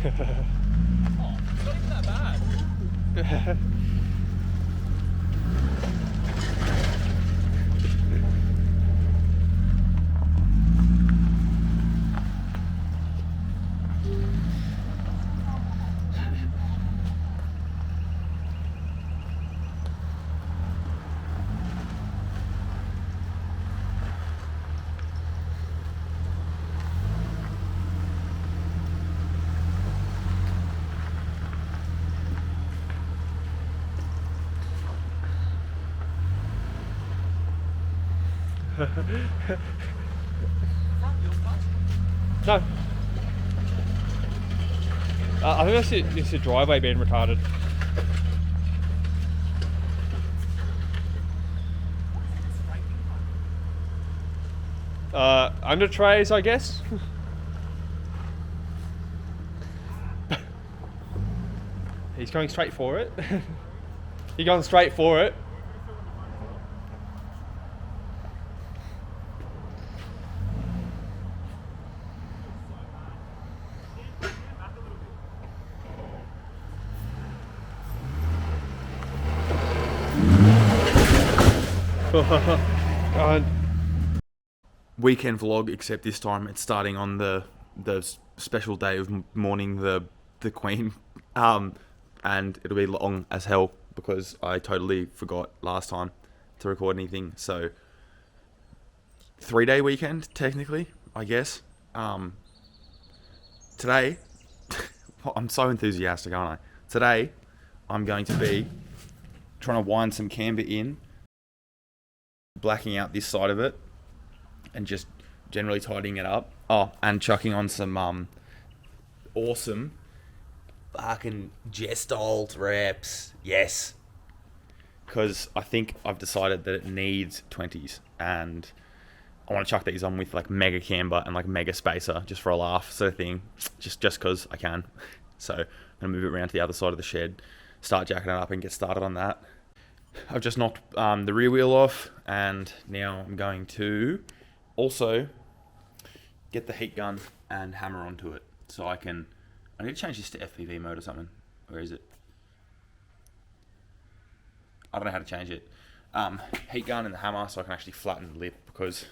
Oh, it's not even that bad. No. I think that's it's the driveway being retarded. Under trays, I guess. He's going straight for it. He's going straight for it. Weekend vlog, except this time it's starting on the special day of mourning the Queen, and it'll be long as hell because I totally forgot last time to record anything. So 3-day weekend technically, I guess. Today, I'm so enthusiastic, aren't I? Today, I'm going to be trying to wind some camber in, blacking out this side of it, and just generally tidying it up. Oh, and chucking on some awesome fucking Gestold reps. Yes. Because I think I've decided that it needs 20s, and I want to chuck these on with like mega camber and like mega spacer just for a laugh sort of thing, just because I can. So I'm going to move it around to the other side of the shed, start jacking it up and get started on that. I've just knocked the rear wheel off, and now I'm going to also get the heat gun and hammer onto it. So I need to change this to FPV mode or something. Where is it? I don't know how to change it. Heat gun and the hammer so I can actually flatten the lip, because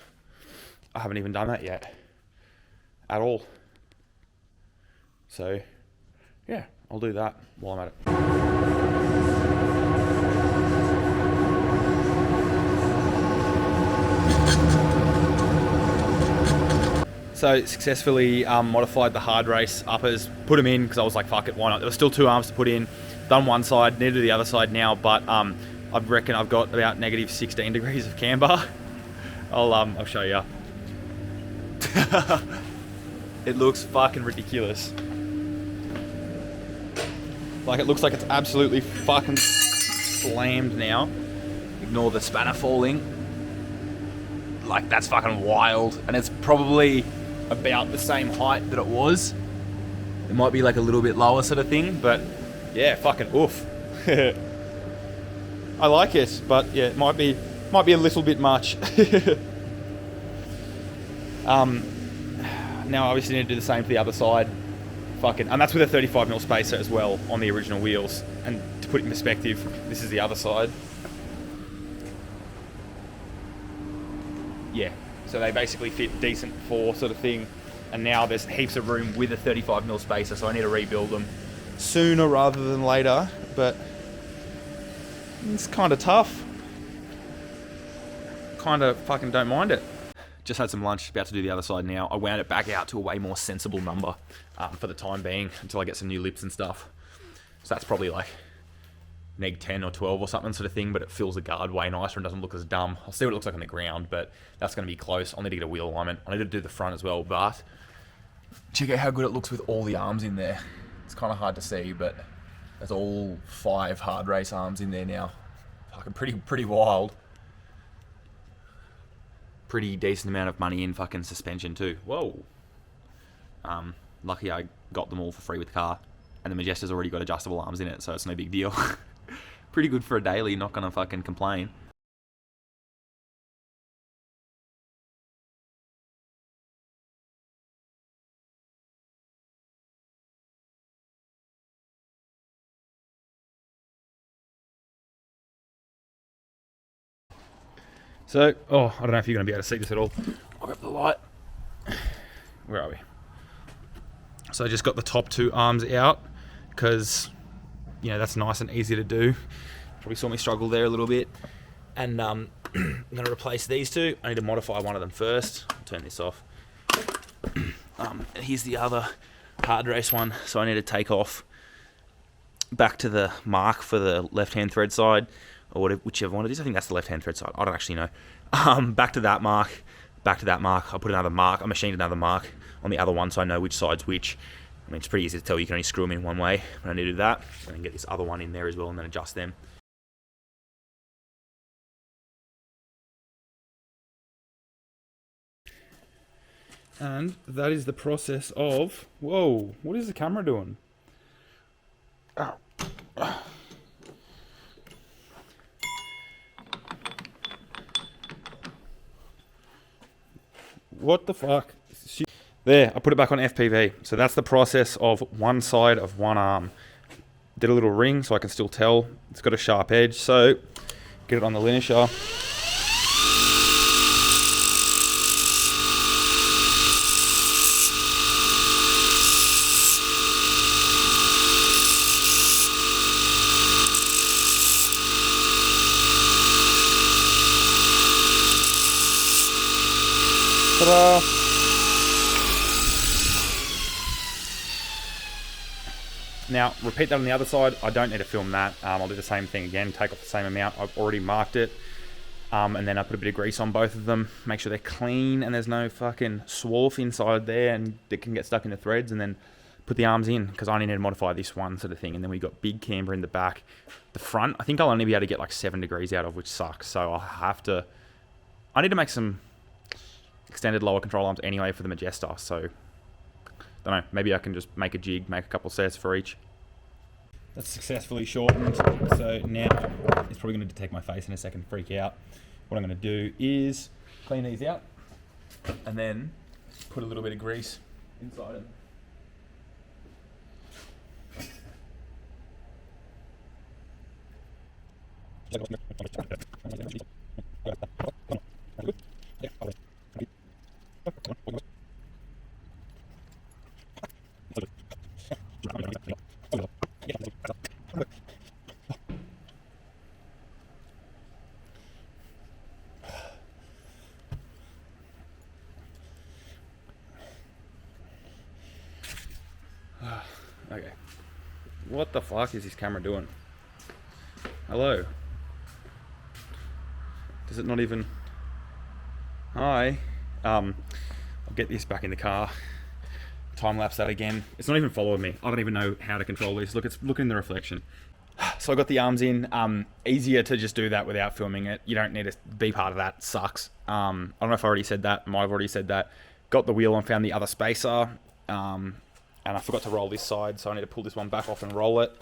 I haven't even done that yet. At all. So, yeah, I'll do that while I'm at it. So successfully modified the hardrace uppers, put them in because I was like, fuck it, why not? There were still 2 arms to put in. Done one side, need to do the other side now, but I reckon I've got about negative 16 degrees of camber. I'll show you. It looks fucking ridiculous. Like, it looks like it's absolutely fucking slammed now. Ignore the spanner falling. Like, that's fucking wild. And it's probably about the same height that it was. It might be like a little bit lower sort of thing, but yeah, fucking oof. I like it, but yeah, it might be a little bit much. Now I obviously need to do the same for the other side. And that's with a 35mm spacer as well on the original wheels. And to put it in perspective, this is the other side. Yeah, so they basically fit decent for sort of thing, and now there's heaps of room with a 35mm spacer, so I need to rebuild them sooner rather than later, but it's kind of tough. Kind of fucking don't mind it. Just had some lunch, about to do the other side now. I wound it back out to a way more sensible number for the time being, until I get some new lips and stuff. So that's probably like neg 10 or 12 or something sort of thing, but it fills the guard way nicer and doesn't look as dumb. I'll see what it looks like on the ground, but that's going to be close. I'll need to get a wheel alignment. I need to do the front as well, but check out how good it looks with all the arms in there. It's kind of hard to see, but there's all 5 hard race arms in there now. Fucking pretty wild. Pretty decent amount of money in fucking suspension too. Whoa. Lucky I got them all for free with the car, and the Majesta's already got adjustable arms in it, so it's no big deal. Pretty good for a daily, not gonna fucking complain. So, oh, I don't know if you're going to be able to see this at all. I'll grab the light. Where are we? So I just got the top 2 arms out because, you know, that's nice and easy to do. Probably saw me struggle there a little bit. And I'm going to replace these 2. I need to modify one of them first. I'll turn this off. Here's the other hardrace one. So I need to take off back to the mark for the left-hand thread side, or whatever, whichever one it is. I think that's the left-hand thread side. I don't actually know. Back to that mark. I put another mark. I machined another mark on the other one so I know which side's which. I mean, it's pretty easy to tell. You can only screw them in one way. But I need to do that. And then get this other one in there as well and then adjust them. And that is the process of... Whoa, what is the camera doing? Ow. What the fuck? There, I put it back on FPV. So that's the process of one side of one arm. Did a little ring so I can still tell it's got a sharp edge. So get it on the linisher. Ta-da! Now, repeat that on the other side. I don't need to film that. I'll do the same thing again, take off the same amount. I've already marked it. And then I put a bit of grease on both of them. Make sure they're clean and there's no fucking swarf inside there and it can get stuck in the threads, and then put the arms in, because I only need to modify this one sort of thing. And then we got big camber in the back. The front, I think I'll only be able to get like 7 degrees out of, which sucks. So I need to make some extended lower control arms anyway for the Majesta. So don't know, maybe I can just make a jig, make a couple sets for each. That's successfully shortened. So now it's probably going to detect my face in a second, freak out. What I'm going to do is clean these out and then put a little bit of grease inside it. Okay. What the fuck is this camera doing? Hello? Does it not even... Hi. I'll get this back in the car. Time lapse that again. It's not even following me. I don't even know how to control this. Look, it's looking in the reflection. So I got the arms in. Easier to just do that without filming it. You don't need to be part of that. It sucks. I don't know if I already said that. Might have already said that. Got the wheel on, found the other spacer. And I forgot to roll this side, so I need to pull this one back off and roll it.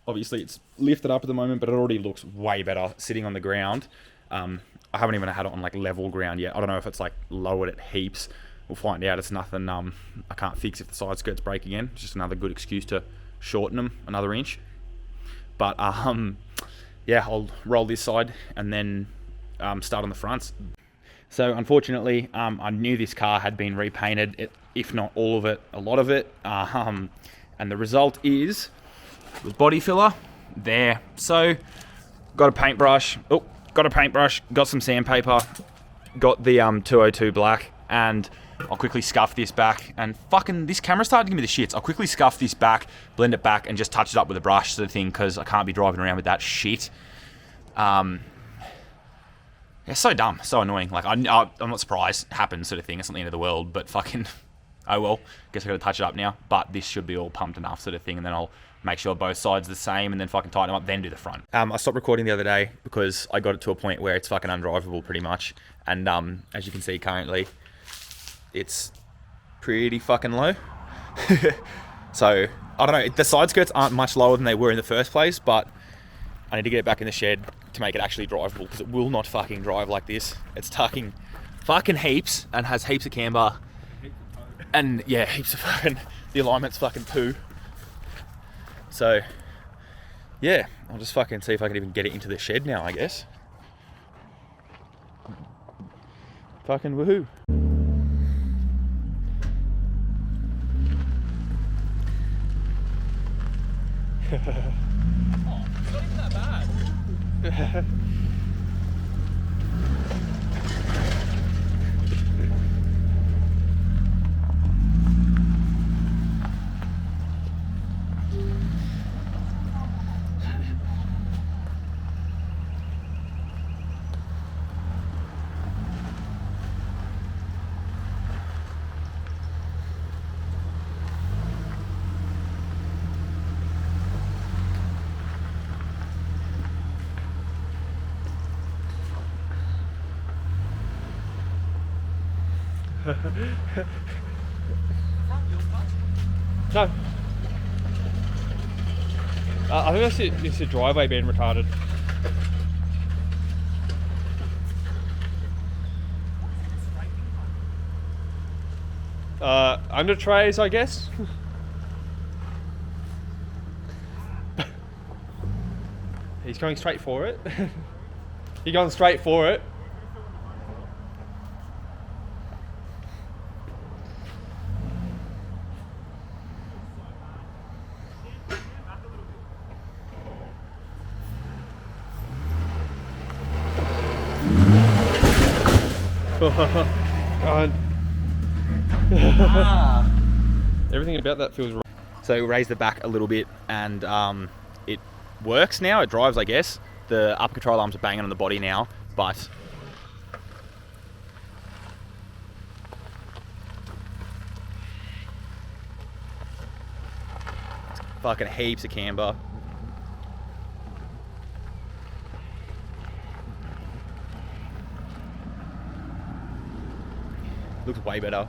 Obviously, it's lifted up at the moment, but it already looks way better sitting on the ground. I haven't even had it on like level ground yet. I don't know if it's like lowered it heaps. We'll find out. It's nothing I can't fix if the side skirts break again. It's just another good excuse to shorten them another inch. But yeah, I'll roll this side and then start on the fronts. So unfortunately, I knew this car had been repainted, if not all of it, a lot of it. And the result is the body filler there. So got a paintbrush. Got some sandpaper. Got the 202 black, and I'll quickly scuff this back. And fucking this camera's starting to give me the shits. I'll quickly scuff this back, blend it back, and just touch it up with a brush sort of thing, because I can't be driving around with that shit. It's so dumb, so annoying. Like, I'm not surprised. It happens, sort of thing. It's not the end of the world, but fucking, oh well. Guess I gotta touch it up now. But this should be all pumped enough, sort of thing, and then I'll make sure both sides are the same, and then fucking tighten them up, then do the front. I stopped recording the other day because I got it to a point where it's fucking undrivable, pretty much. And as you can see currently, it's pretty fucking low. So I don't know. The side skirts aren't much lower than they were in the first place, but I need to get it back in the shed to make it actually drivable, because it will not fucking drive like this. It's tucking fucking heaps and has heaps of camber. And yeah, heaps of fucking, the alignment's fucking poo. So yeah, I'll just fucking see if I can even get it into the shed now, I guess. Fucking woohoo. Oh, it's not even that bad. No. I think that's it. It's the driveway being retarded. Under trays, I guess. He's going straight for it. He's going straight for it. God. Everything about that feels wrong. So raise the back a little bit, and it works now. It drives, I guess. The upper control arms are banging on the body now, but fucking heaps of camber. Looks way better.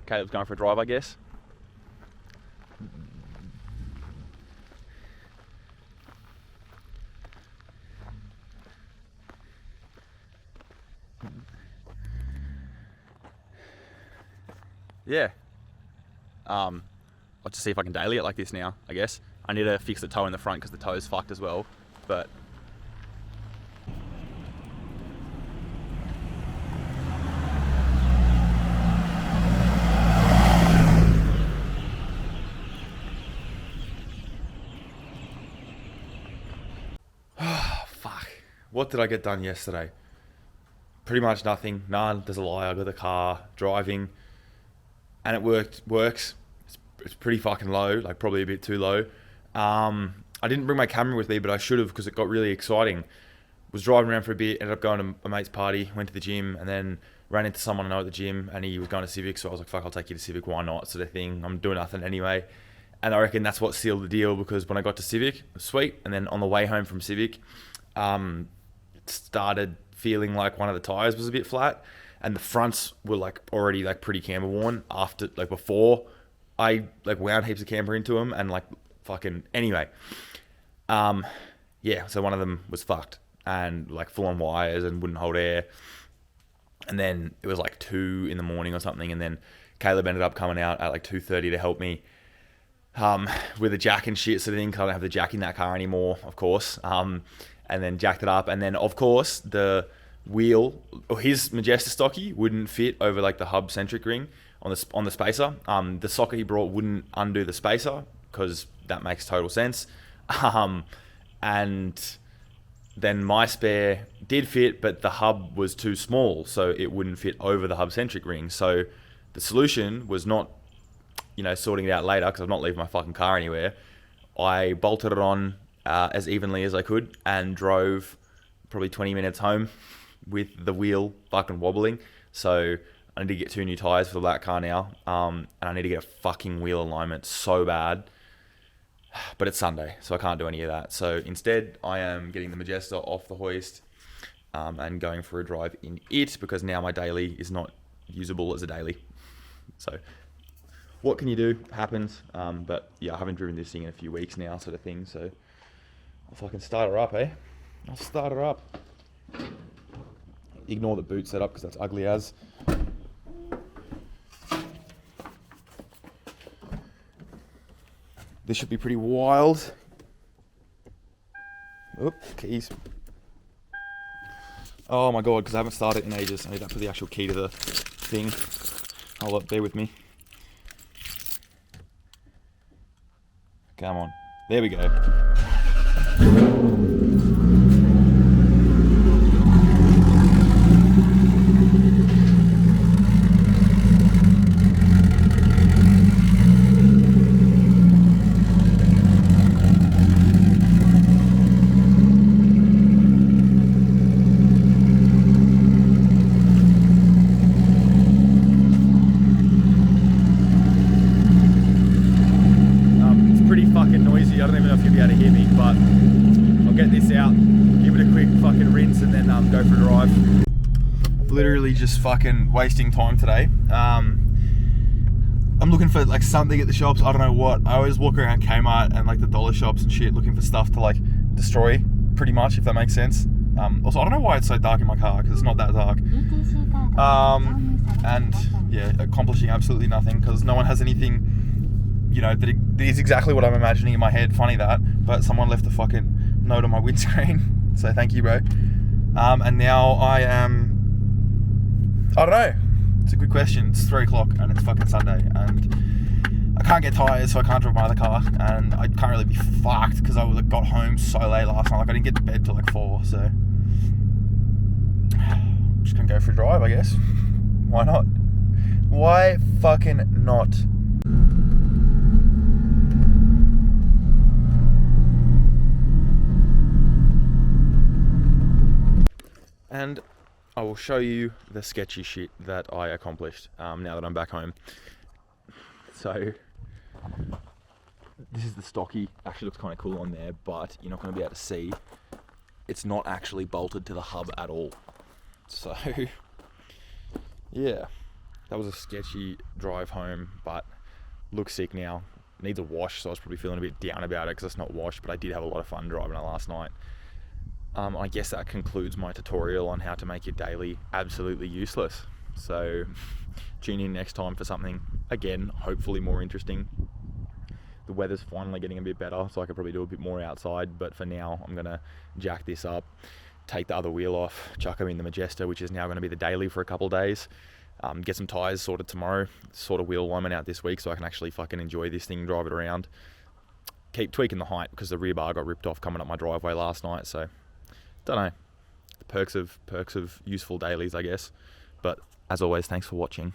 Caleb's going for a drive, I guess. Yeah. I'll just see if I can daily it like this now, I guess. I need to fix the toe in the front because the toe is fucked as well, but fuck. What did I get done yesterday? Pretty much nothing. None. There's a lie. I got the car driving, and it works. It's pretty fucking low, like probably a bit too low. I didn't bring my camera with me, but I should have because it got really exciting. Was driving around for a bit, ended up going to a mate's party, went to the gym, and then ran into someone I know at the gym, and he was going to Civic, so I was like, fuck, I'll take you to Civic, why not, sort of thing. I'm doing nothing anyway. And I reckon that's what sealed the deal, because when I got to Civic, it was sweet, and then on the way home from Civic, it started feeling like one of the tyres was a bit flat, and the fronts were like already like pretty camber worn after, like before I like wound heaps of camber into them, and like fucking anyway. Yeah, so one of them was fucked and like full on wires and wouldn't hold air. And then it was like 2 in the morning or something, and then Caleb ended up coming out at like 2:30 to help me with a jack and shit sort of thing, because I don't have the jack in that car anymore, of course. And then jacked it up, and then of course the wheel, or his Majesta stocky, wouldn't fit over like the hub centric ring on the spacer. The socket he brought wouldn't undo the spacer, because that makes total sense. And then my spare did fit, but the hub was too small, so it wouldn't fit over the hub centric ring. So the solution was not, sorting it out later, because I'm not leaving my fucking car anywhere. I bolted it on as evenly as I could and drove probably 20 minutes home with the wheel fucking wobbling. So I need to get 2 new tyres for that car now, and I need to get a fucking wheel alignment so bad. But it's Sunday, so I can't do any of that. So instead, I am getting the Majesta off the hoist and going for a drive in it, because now my daily is not usable as a daily. So what can you do? Happens. But yeah, I haven't driven this thing in a few weeks now, sort of thing. So if I can start her up, I'll start her up. Ignore the boot setup because that's ugly as. This should be pretty wild. Oop, keys. Oh my god, because I haven't started in ages. I need to put the actual key to the thing. Hold up, bear with me. Come on. There we go. Noisy. I don't even know if you'll be able to hear me, but I'll get this out, give it a quick fucking rinse, and then go for a drive. Literally just fucking wasting time today. I'm looking for like something at the shops. I don't know what. I always walk around Kmart and like the dollar shops and shit, looking for stuff to like destroy, pretty much, if that makes sense. Also, I don't know why it's so dark in my car because it's not that dark. And yeah, accomplishing absolutely nothing because no one has anything. You know, that is exactly what I'm imagining in my head. Funny that, but someone left a fucking note on my windscreen. So thank you, bro. And now I don't know. It's a good question. It's 3 o'clock and it's fucking Sunday and I can't get tires, so I can't drive my other car. And I can't really be fucked because I got home so late last night. Like I didn't get to bed till like 4, so I'm just gonna go for a drive, I guess. Why not? Why fucking not? And I will show you the sketchy shit that I accomplished now that I'm back home. So this is the stocky. Actually looks kind of cool on there, but you're not going to be able to see. It's not actually bolted to the hub at all. So yeah, that was a sketchy drive home, but looks sick now. Needs a wash, so I was probably feeling a bit down about it because it's not washed, but I did have a lot of fun driving it last night. I guess that concludes my tutorial on how to make your daily absolutely useless. So tune in next time for something, again, hopefully more interesting. The weather's finally getting a bit better, so I could probably do a bit more outside, but for now, I'm gonna jack this up, take the other wheel off, chuck them in the Majesta, which is now gonna be the daily for a couple of days, get some tyres sorted tomorrow, sort of wheel alignment out this week so I can actually fucking enjoy this thing, drive it around. Keep tweaking the height because the rear bar got ripped off coming up my driveway last night, so don't know, the perks of useful dailies, I guess. But as always, thanks for watching.